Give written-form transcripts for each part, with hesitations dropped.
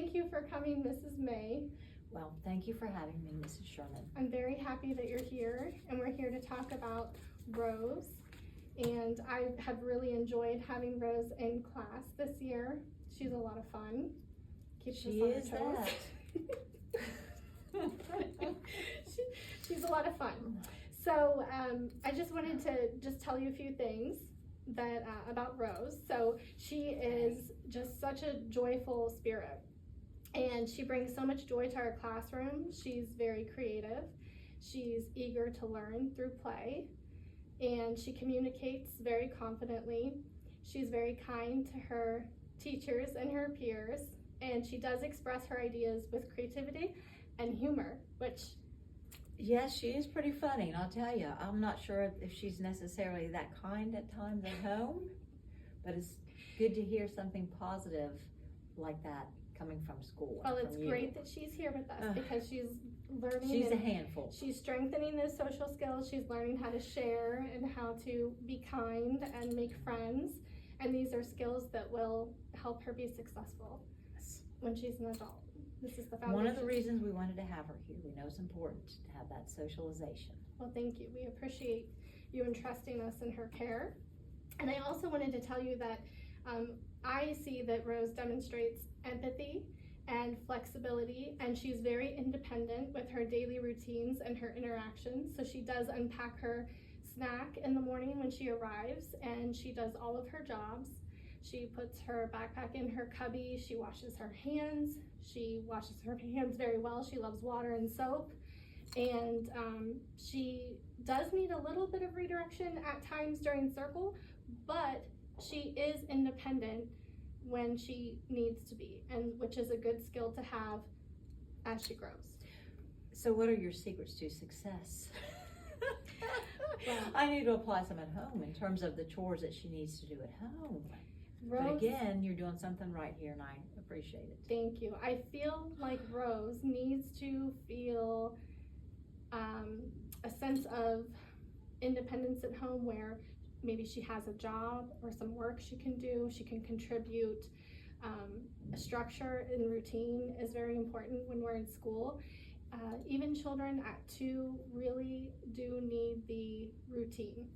thank you for coming, Mrs. May. Well, thank you for having me, Mrs. Sherman. I'm very happy that you're here, and we're here to talk about Rose. And I have really enjoyed having Rose in class this year. She's a lot of fun. Keeps us on our toes. She's a lot of fun. So I just wanted to tell you a few things that about Rose. So she is just such a joyful spirit, and she brings so much joy to our classroom. She's very creative. She's eager to learn through play, and she communicates very confidently. She's very kind to her teachers and her peers, and she does express her ideas with creativity and humor, which... Yes, she is pretty funny, and I'll tell you, I'm not sure if she's necessarily that kind at times at home, but it's good to hear something positive like that coming from school. Well, it's great that she's here with us because she's learning. She's a handful. She's strengthening those social skills. She's learning how to share and how to be kind and make friends. And these are skills that will help her be successful when she's an adult. This is the foundation. One of the reasons we wanted to have her here. We know it's important to have that socialization. Well, thank you. We appreciate you entrusting us in her care. And I also wanted to tell you that I see that Rose demonstrates empathy and flexibility, and she's very independent with her daily routines and her interactions. So she does unpack her snack in the morning when she arrives, and she does all of her jobs. She puts her backpack in her cubby. She washes her hands. She washes her hands very well. She loves water and soap. And she does need a little bit of redirection at times during circle, but she is independent when she needs to be, and which is a good skill to have as she grows. So what are your secrets to success? Well, I need to apply some at home in terms of the chores that she needs to do at home. Rose, but again, you're doing something right here, and I appreciate it. Thank you. I feel like Rose needs to feel a sense of independence at home, where maybe she has a job or some work she can do. She can contribute. A structure and routine is very important when we're in school. Even children at 2 really do need the routine.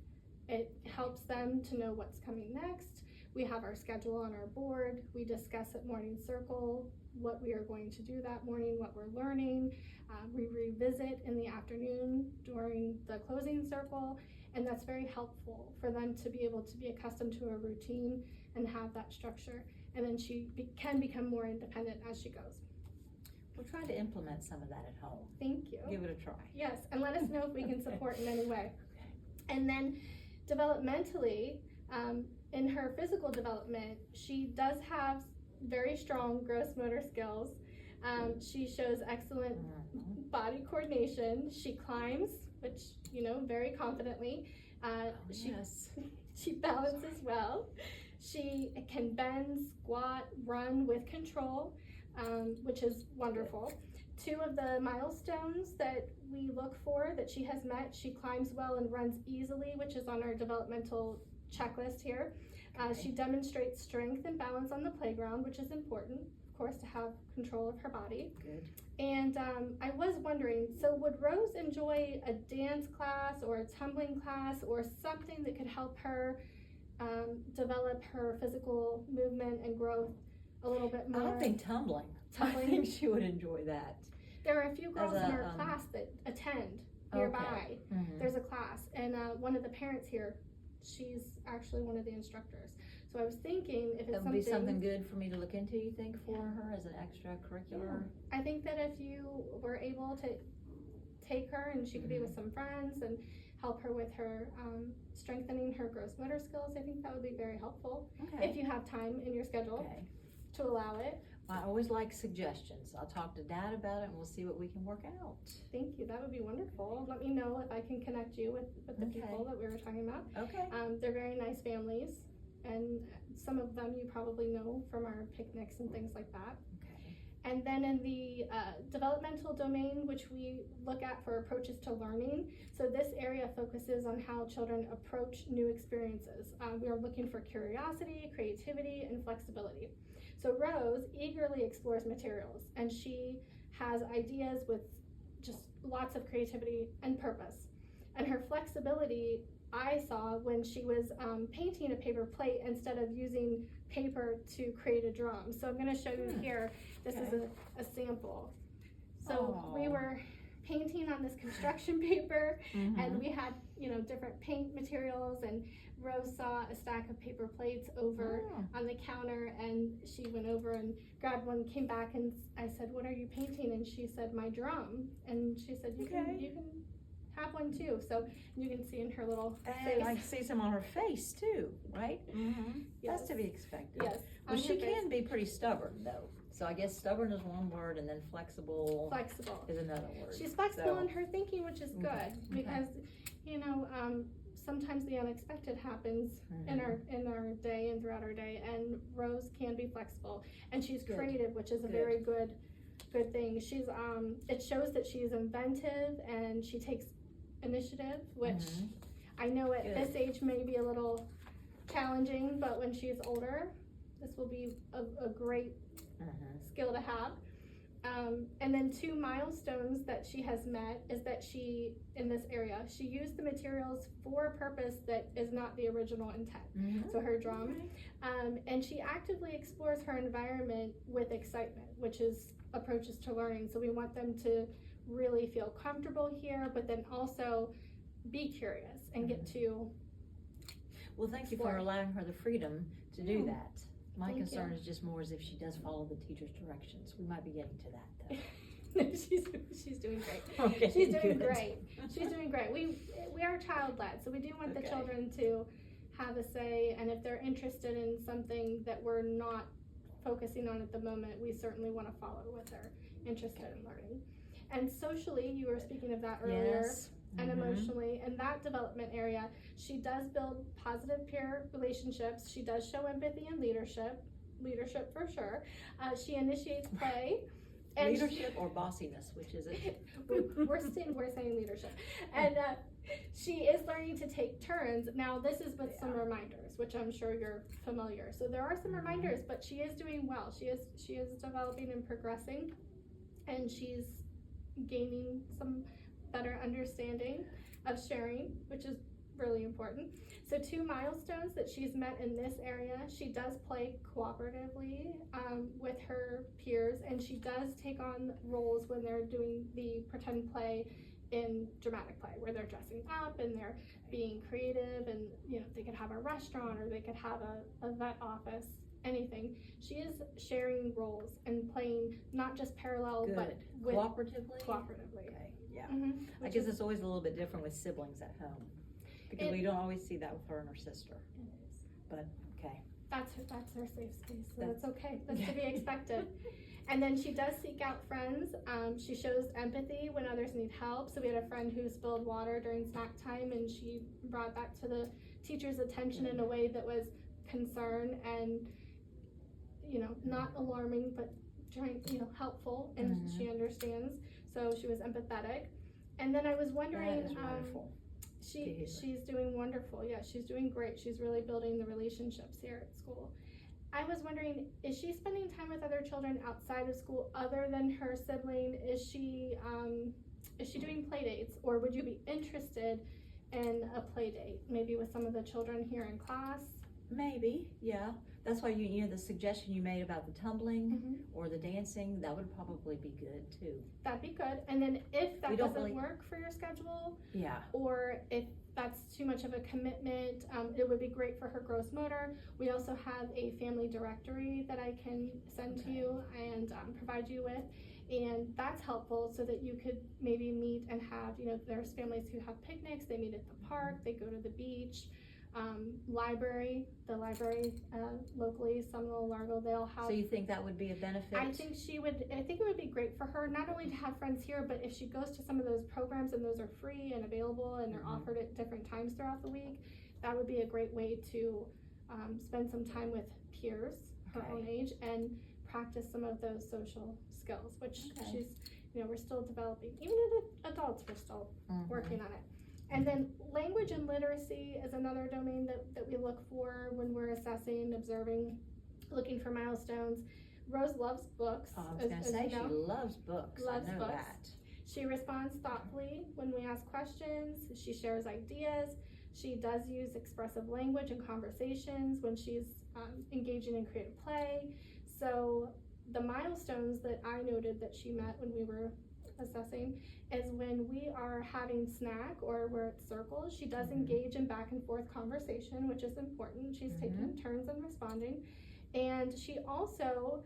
It helps them to know what's coming next. We have our schedule on our board. We discuss at morning circle what we are going to do that morning, what we're learning. We revisit in the afternoon during the closing circle, and that's very helpful for them to be able to be accustomed to a routine and have that structure. And then she can become more independent as she goes. We'll try to implement some of that at home. Thank you. Give it a try. Yes, and let us know if we can support in any way. And then developmentally, in her physical development, she does have very strong gross motor skills. She shows excellent body coordination. She climbs, which, you know, very confidently. She balances well. She can bend, squat, run with control, which is wonderful. 2 of the milestones that we look for that she has met: she climbs well and runs easily, which is on our developmental checklist here. She demonstrates strength and balance on the playground, which is important, of course, to have control of her body. Good. And I was wondering, so would Rose enjoy a dance class or a tumbling class or something that could help her develop her physical movement and growth a little bit more? I think tumbling. I think she would enjoy that. There are a few girls in our class that attend nearby. Okay. Mm-hmm. There's a class, and one of the parents here, she's actually one of the instructors. So I was thinking if it's be something good for me to look into, you think, for her as an extracurricular? Yeah. I think that if you were able to take her and she could be with some friends and help her with her strengthening her gross motor skills, I think that would be very helpful. Okay. If you have time in your schedule to allow it. I always like suggestions. I'll talk to Dad about it and we'll see what we can work out. Thank you. That would be wonderful. Let me know if I can connect you with the people that we were talking about. Okay. They're very nice families, and some of them you probably know from our picnics and things like that. Okay. And then in the developmental domain, which we look at for approaches to learning, so this area focuses on how children approach new experiences. We are looking for curiosity, creativity, and flexibility. So Rose eagerly explores materials, and she has ideas with just lots of creativity and purpose. And her flexibility I saw when she was painting a paper plate instead of using paper to create a drum. So I'm going to show you here. This is a sample. So we were painting on this construction paper, and we had, you know, different paint materials, and Rose saw a stack of paper plates over on the counter, and she went over and grabbed one, came back, and I said, "What are you painting?" And she said, "My drum." And she said, you can have one too. So you can see in her little face. And I see some on her face too, right? Yes. That's to be expected. Yes. Well, she can be pretty stubborn though. So I guess stubborn is one word, and then flexible is another word. She's flexible in her thinking, which is good, because you know, sometimes the unexpected happens in our day and throughout our day, and Rose can be flexible, and she's creative, which is a very good thing. She's it shows that she's inventive and she takes initiative, which I know at this age may be a little challenging, but when she's older, this will be a great skill to have. And then 2 milestones that she has met is that she, in this area, she used the materials for a purpose that is not the original intent. So her drum, and she actively explores her environment with excitement, which is approaches to learning. So we want them to really feel comfortable here, but then also be curious and get to. Well, thank you for allowing her the freedom to do that. My concern is just more as if she does follow the teacher's directions. We might be getting to that though. No, she's doing great. Okay, she's doing great. She's doing great. We are child-led, so we do want the children to have a say, and if they're interested in something that we're not focusing on at the moment, we certainly want to follow with her interested in learning. And socially, you were speaking of that earlier, and emotionally, in that development area, she does build positive peer relationships. She does show empathy and leadership for sure. She initiates play. And leadership or bossiness, which is it? we're saying leadership. And she is learning to take turns. Now this is with some reminders, which I'm sure you're familiar. So there are some reminders, but she is doing well. She is developing and progressing, and she's gaining some better understanding of sharing, which is really important. So 2 milestones that she's met in this area: she does play cooperatively with her peers, and she does take on roles when they're doing the pretend play in dramatic play, where they're dressing up and they're being creative, and you know, they could have a restaurant or they could have a vet office, anything. She is sharing roles and playing not just parallel but with cooperatively. Okay, yeah. I guess it's always a little bit different with siblings at home, because we don't always see that with her and her sister. It is. But that's her safe space, so that's okay. That's to be expected. And then she does seek out friends. She shows empathy when others need help. So we had a friend who spilled water during snack time, and she brought that to the teacher's attention in a way that was concern and, you know, not alarming, but trying, you know, helpful, and she understands. So she was empathetic. And then I was wondering, that is wonderful. She's doing wonderful. Yeah, she's doing great. She's really building the relationships here at school. I was wondering, is she spending time with other children outside of school other than her sibling? Is she doing play dates, or would you be interested in a play date, maybe with some of the children here in class? Maybe, yeah. That's why you know the suggestion you made about the tumbling or the dancing, that would probably be good too. That'd be good. And then if that doesn't work for your schedule, or if that's too much of a commitment, it would be great for her gross motor. We also have a family directory that I can send to you and provide you with, and that's helpful so that you could maybe meet and have, you know, there's families who have picnics, they meet at the park, they go to the beach. The library locally, Seminole, Largo, they'll have. So you think that would be a benefit? I think it would be great for her, not only to have friends here, but if she goes to some of those programs, and those are free and available and they're offered at different times throughout the week, that would be a great way to spend some time with peers her own age, and practice some of those social skills, which Okay. she's, we're still developing. Even as adults, we're still working on it. And then language and literacy is another domain that we look for when we're assessing, observing, looking for milestones. Rose loves books. I was going to say, she loves books. Loves I know books. that. She responds thoughtfully when we ask questions. She shares ideas. She does use expressive language in conversations when she's engaging in creative play. So the milestones that I noted that she met when we were assessing is when we are having snack or we're at circles, she does engage in back and forth conversation, which is important. She's taking turns and responding. And she also,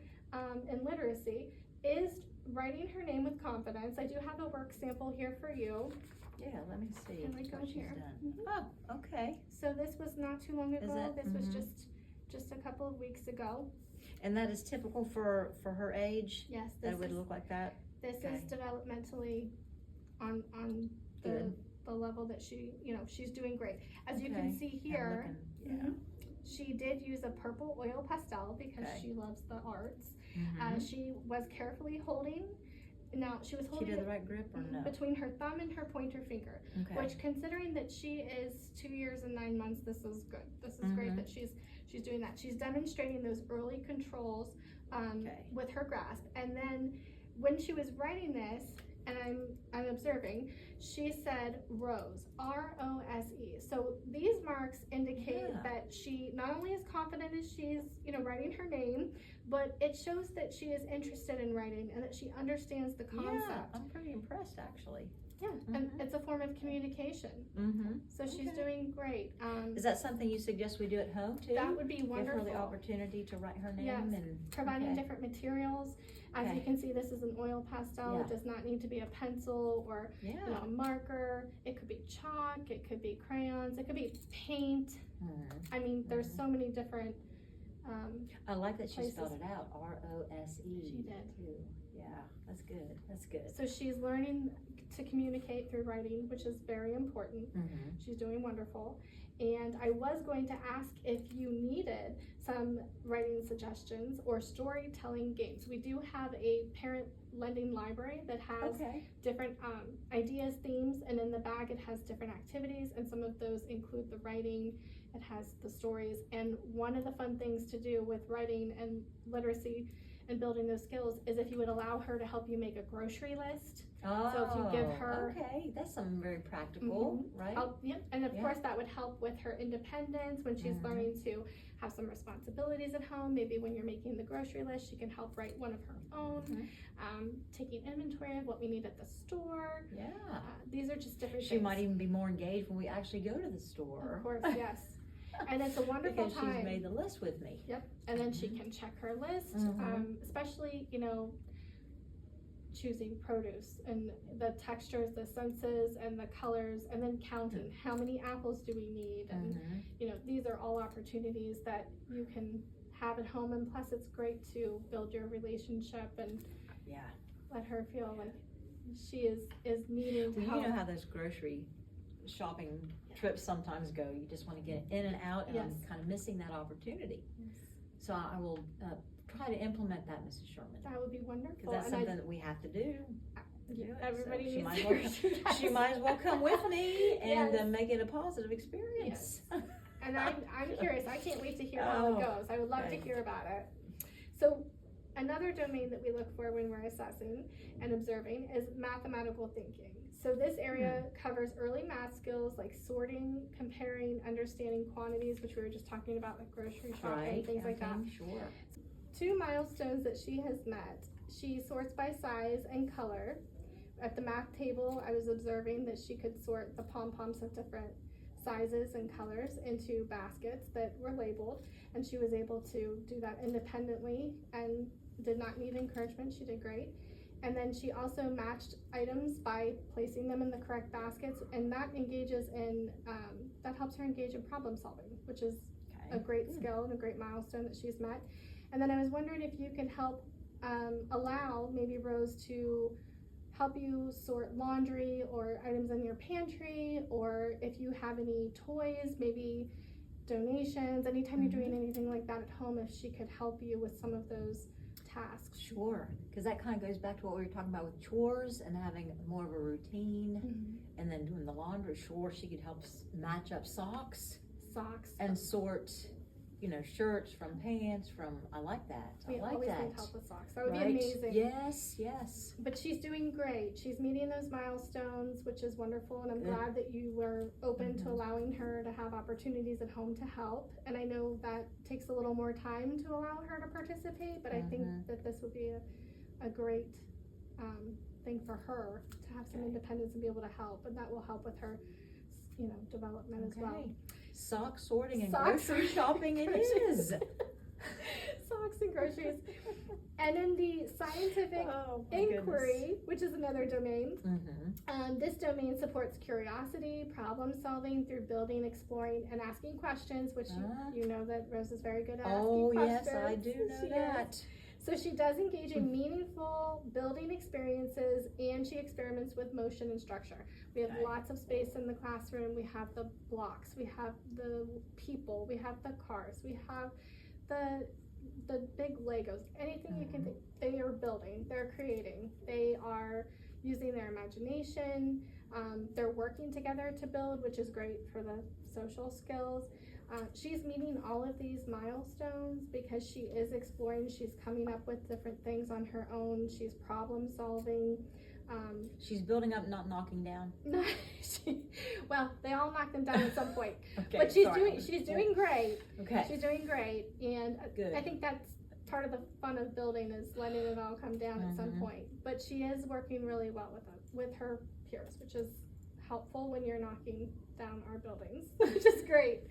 in literacy, is writing her name with confidence. I do have a work sample here for you. Yeah, let me see Can I go what she's here? done. Oh, okay. So this was not too long ago. it? This was just a couple of weeks ago. And that is typical for her age? Yes, That would look like that? this Okay. is developmentally on Good. the level that she's doing great. As you can see I'm here, looking, she did use a purple oil pastel because Okay. she loves the arts. yeah. She was carefully holding. Now she was She holding did it the right grip or no? between her thumb and her pointer finger. Okay. Which, considering that she is 2 years and 9 months, this is good. This is great that she's doing that. She's demonstrating those early controls with her grasp. And then when she was writing this, and I'm observing, she said Rose, R-O-S-E. So these marks indicate that she not only is confident as she's writing her name, but it shows that she is interested in writing and that she understands the concept. Yeah, I'm pretty impressed actually. Yeah, and it's a form of communication. So she's doing great. Is that something you suggest we do at home too? That would be wonderful. Give her the opportunity to write her name and providing different materials. As you can see, this is an oil pastel. It does not need to be a pencil or a marker. It could be chalk. It could be crayons. It could be paint. I mean, there's so many different. I like that she places. spelled it out. R-O-S-E. She did. Too. Yeah, that's good. That's good. So she's learning to communicate through writing, which is very important. She's doing wonderful. And I was going to ask if you needed some writing suggestions or storytelling games. We do have a parent lending library that has different ideas, themes, and in the bag it has different activities, and some of those include the writing, it has the stories, and one of the fun things to do with writing and literacy and building those skills is if you would allow her to help you make a grocery list. So if you give her that's something very practical, right? And of course that would help with her independence when she's learning to have some responsibilities at home. Maybe when you're making the grocery list, she can help write one of her own. Taking inventory of what we need at the store. These are just different She things. might even be more engaged when we actually go to the store. Of course, yes. And it's a wonderful because time. She's made the list with me. And then she can check her list, especially, choosing produce and the textures, the senses, and the colors, and then counting how many apples do we need, and these are all opportunities that you can have at home, and plus it's great to build your relationship and let her feel like she is needing to help. You know how those grocery shopping trips sometimes go. You just want to get in and out, and I'm kind of missing that opportunity. So I will try to implement that, Mrs. Sherman. That would be wonderful. Because that's something that we have to do. Everybody so needs she might as well come with me and make it a positive experience. And I'm curious. I can't wait to hear how it goes. I would love to hear about it. So another domain that we look for when we're assessing and observing is mathematical thinking. So this area covers early math skills like sorting, comparing, understanding quantities, which we were just talking about, like grocery shopping, things like that. Sure. 2 milestones that she has met. She sorts by size and color. At the math table, I was observing that she could sort the pom-poms of different sizes and colors into baskets that were labeled, and she was able to do that independently and did not need encouragement. She did great. And then she also matched items by placing them in the correct baskets, and that engages in, that helps her engage in problem solving, which is a great skill and a great milestone that she's met. And then I was wondering if you can help allow maybe Rose to help you sort laundry or items in your pantry, or if you have any toys, maybe donations, anytime you're doing anything like that at home, if she could help you with some of those tasks. Sure, because that kind of goes back to what we were talking about with chores and having more of a routine, and then doing the laundry. Sure, she could help match up socks and sort, shirts from pants from. I like that. We I like always that. need help with socks. That would Right? be amazing. Yes. But she's doing great. She's meeting those milestones, which is wonderful, and I'm glad that you were open to allowing her to have opportunities at home to help. And I know that takes a little more time to allow her to participate, but I think that this would be a great thing for her to have some independence and be able to help, and that will help with her, development as well. Sock sorting and Socks grocery shopping it is. Socks and groceries. And then the scientific inquiry, which is another domain. This domain supports curiosity, problem solving through building, exploring, and asking questions, which you know that Rose is very good at asking questions. Yes, I do know that. So she does engage in meaningful building experiences, and she experiments with motion and structure. We have lots of space in the classroom. We have the blocks, we have the people, we have the cars, we have the big Legos, anything you can think. They are building, they're creating, they are using their imagination, they're working together to build, which is great for the social skills. She's meeting all of these milestones because she is exploring, she's coming up with different things on her own, she's problem solving. She's building up, not knocking down. Well, they all knock them down at some point. But she's doing great. Okay. She's doing great, and Good. I think that's part of the fun of building is letting it all come down at some point. But she is working really well with her peers, which is helpful when you're knocking down our buildings, which is great.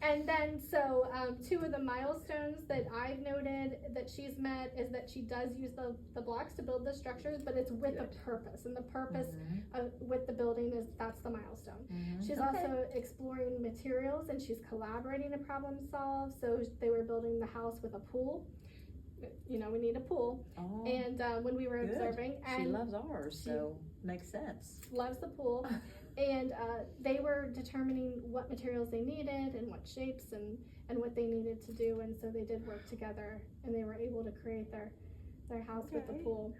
And then, so two of the milestones that I've noted that she's met is that she does use the blocks to build the structures, but it's with a purpose. And the purpose with the building is that's the milestone. She's also exploring materials, and she's collaborating to problem solve. So they were building the house with a pool. We need a pool. And when we were observing. And she loves ours, so makes sense. Loves the pool. And they were determining what materials they needed and what shapes and what they needed to do, and so they did work together, and they were able to create their house with the pool.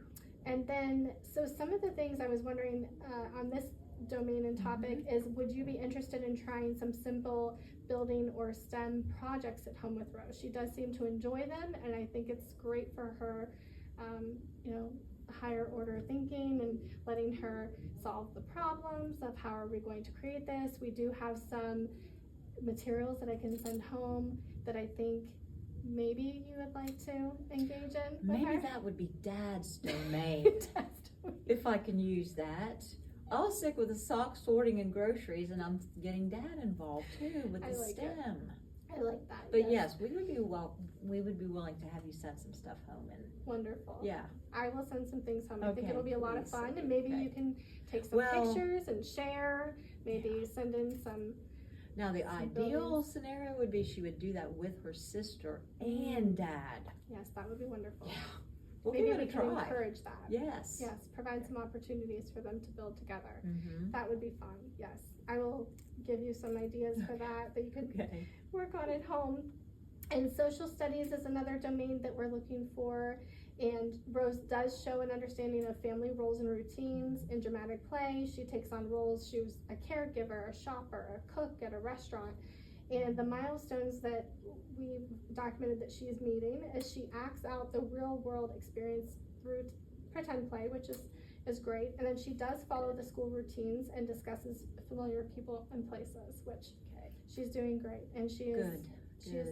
And then, so some of the things I was wondering on this domain and topic is, would you be interested in trying some simple building or STEM projects at home with Rose? She does seem to enjoy them, and I think it's great for her, higher order thinking and letting her solve the problems of how are we going to create this. We do have some materials that I can send home that I think maybe you would like to engage in. Maybe that would be Dad's domain. If I can use that. I'll stick with the sock sorting and groceries, and I'm getting Dad involved too with the STEM. I like that. But yes, we would be willing to have you send some stuff home. And wonderful. Yeah. I will send some things home. I think it'll be a lot of fun, and maybe you can take some pictures and share. Maybe send in some. Now the ideal scenario would be she would do that with her sister and Dad. Yes, that would be wonderful. Yeah. We'll maybe give it we a can try. Encourage that. Yes. Yes, provide some opportunities for them to build together. That would be fun. Yes, I will give you some ideas for that you could work on at home. And social studies is another domain that we're looking for. And Rose does show an understanding of family roles and routines in dramatic play. She takes on roles. She was a caregiver, a shopper, a cook at a restaurant. And the milestones that we've documented that she is meeting is she acts out the real world experience through pretend play, which is great. And then she does follow the school routines and discusses familiar people and places, which she's doing great. And she is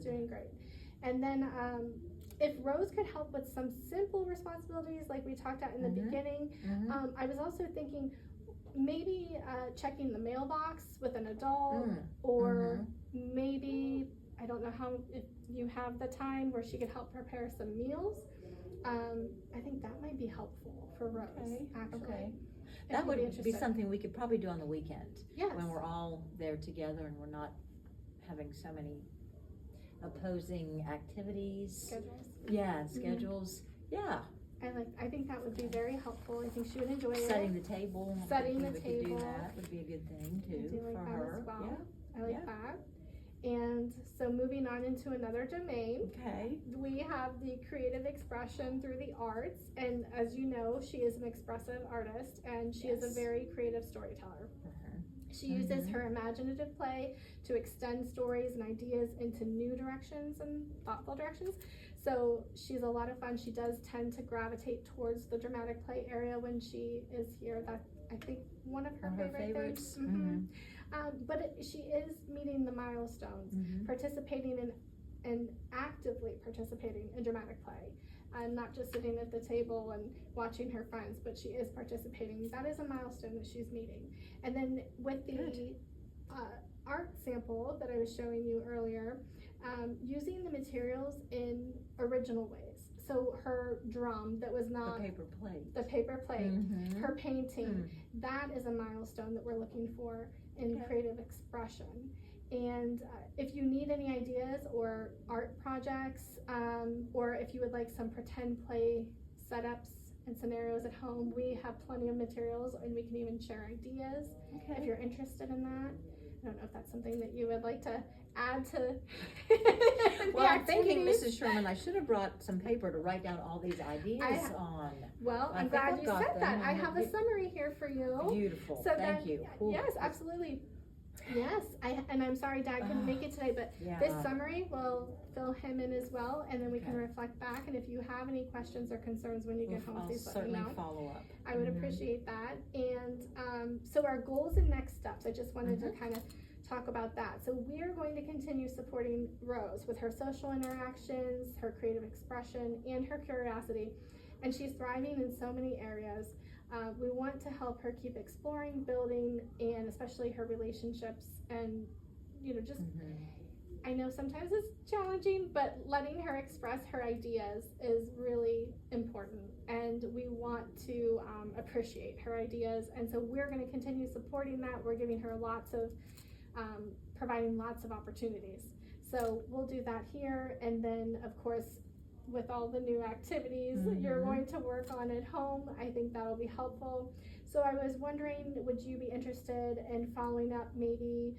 doing great. And then if Rose could help with some simple responsibilities like we talked about in the beginning, I was also thinking maybe checking the mailbox with an adult, or maybe, I don't know if you have the time where she could help prepare some meals. I think that might be helpful for Rose, actually. That would be something we could probably do on the weekend. Yes. When we're all there together and we're not having so many opposing activities. Schedules. Yeah. I think that would be very helpful. I think she would enjoy Setting the table. Setting the we table. Could do that would be a good thing too I do like for that her. as well. Yeah. I like that. And so moving on into another domain, Okay. we have the creative expression through the arts. And as you know, she is an expressive artist and she is a Yes. very creative storyteller. Mhm. She uses her imaginative play to extend stories and ideas into new directions and thoughtful directions. So she's a lot of fun. She does tend to gravitate towards the dramatic play area when she is here. That's, I think, one of her One of her favorite favorites. things. But she is meeting the milestones, participating in and actively participating in dramatic play. And not just sitting at the table and watching her friends, but she is participating. That is a milestone that she's meeting. And then with the art sample that I was showing you earlier, using the materials in original ways. So her drum that was not The paper plate. the paper plate, Mhm. her painting, that is a milestone that we're looking for in creative expression. And if you need any ideas or art projects, or if you would like some pretend play setups and scenarios at home, we have plenty of materials and we can even share ideas if you're interested in that. I don't know if that's something that you would like to add to Well, I'm thinking, activities. Mrs. Sherman, I should have brought some paper to write down all these ideas on. Well, I I'm think glad I've you got said them, that. I and have a summary here for you. Beautiful, So thank you. Ooh. Yes, absolutely. Yes, and I'm sorry Dad couldn't make it today, but Yeah. this summary will fill him in as well, and then we can Okay. reflect back. And if you have any questions or concerns when you get home, I'll please let me certainly know. follow up. I would appreciate that. And so our goals and next steps, I just wanted to kind of talk about that. So we are going to continue supporting Rose with her social interactions, her creative expression, and her curiosity. And she's thriving in so many areas. We want to help her keep exploring, building, and especially her relationships. And, just, I know sometimes it's challenging, but letting her express her ideas is really important. And we want to appreciate her ideas. And so we're going to continue supporting that. We're giving her providing lots of opportunities. So we'll do that here. And then, of course, with all the new activities you're going to work on at home, I think that'll be helpful. So I was wondering, would you be interested in following up maybe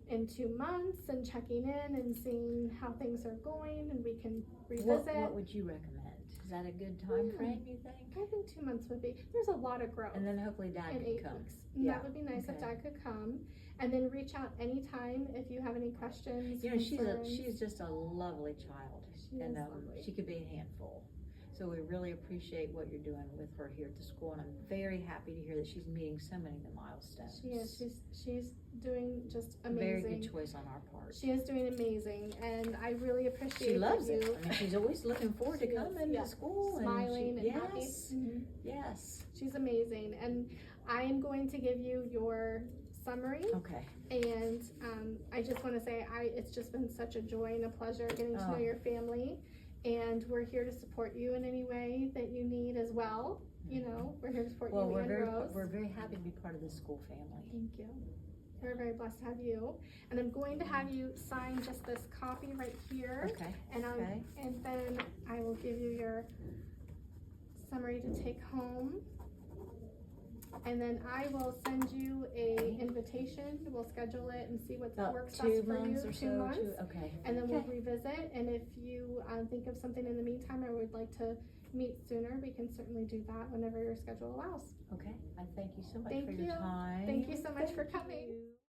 in 2 months and checking in and seeing how things are going, and we can revisit? What would you recommend? Is that a good time frame, you think? I think 2 months would be, there's a lot of growth. And then hopefully Dad in can 8 come. weeks. And that would be nice if Dad could come. And then reach out anytime if you have any questions. She's just a lovely child. She is lovely. She could be a handful. So we really appreciate what you're doing with her here at the school, and I'm very happy to hear that she's meeting so many of the milestones. She is. She's doing just amazing. Very good choice on our part. She is doing amazing, and I really appreciate She loves you. it. I mean, she's always looking forward to coming to school, smiling and happy. Yes, yes. She's amazing, and I am going to give you your summary. Okay. And I just want to say, it's just been such a joy and a pleasure getting to know your family. And we're here to support you in any way that you need as well. We're here to support you and Rose. We're very happy to be part of the school family. Thank you. We're very blessed to have you. And I'm going to have you sign just this copy right here. Okay. And and then I will give you your summary to take home. And then I will send you a invitation. We'll schedule it and see what works best for you. 2 months or so. 2 months. Okay. And then we'll revisit. And if you think of something in the meantime or would like to meet sooner, we can certainly do that whenever your schedule allows. Okay. I thank you so much Thank for you. your time. Thank you so much for coming.